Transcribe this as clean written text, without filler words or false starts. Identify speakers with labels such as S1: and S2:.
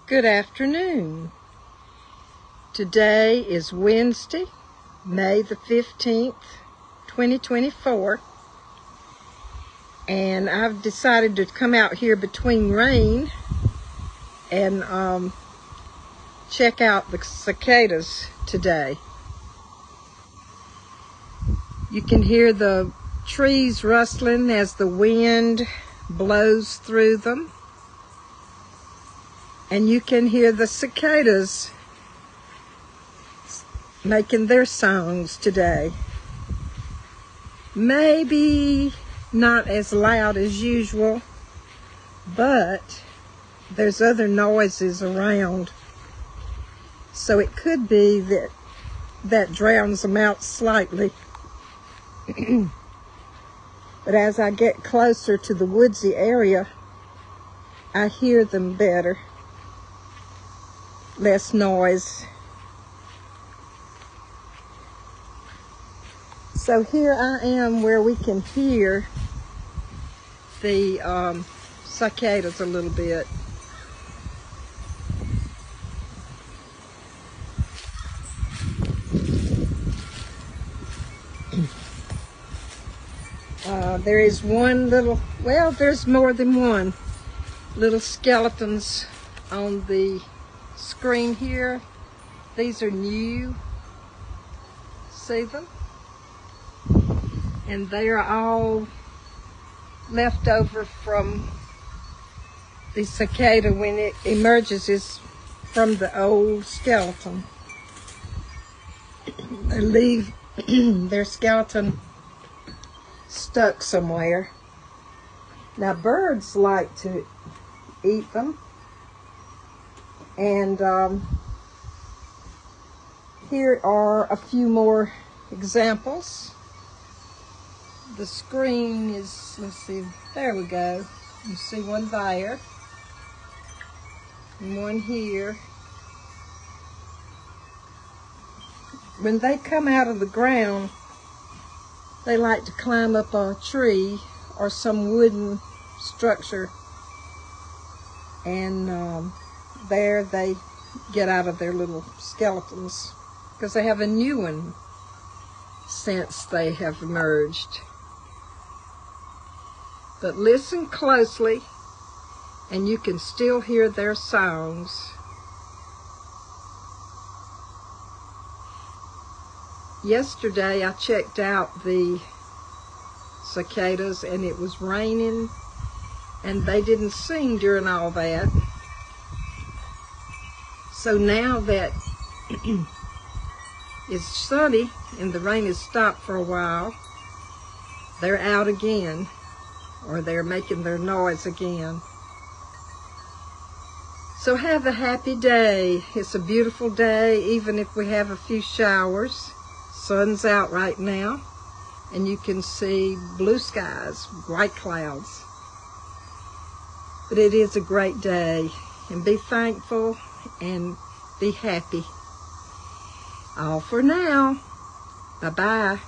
S1: Good afternoon. Today is Wednesday, May the 15th, 2024. And I've decided to come out here between rain and check out the cicadas today. You can hear the trees rustling as the wind blows through them. And you can hear the cicadas making their songs today. Maybe not as loud as usual, but there's other noises around. So it could be that drowns them out slightly. But as I get closer to the woodsy area, I hear them better. Less noise. So here I am where we can hear the cicadas a little bit. There is one little, well, there's more than one little skeletons on the screen here. These are new. See them? And they are all left over from the cicada when it emerges is from the old skeleton. They leave their skeleton stuck somewhere. Now birds like to eat them. And here are a few more examples. The screen is, let's see, there we go. You see one there, and one here. When they come out of the ground, they like to climb up a tree or some wooden structure, and there they get out of their little skeletons because they have a new one since they have emerged. But listen closely and you can still hear their songs. Yesterday I checked out the cicadas and it was raining and they didn't sing during all that. So now that it's sunny and the rain has stopped for a while, they're out again, or they're making their noise again. So have a happy day. It's a beautiful day, even if we have a few showers. Sun's out right now, and you can see blue skies, white clouds. But it is a great day, and be thankful and be happy. All for now. Bye-bye.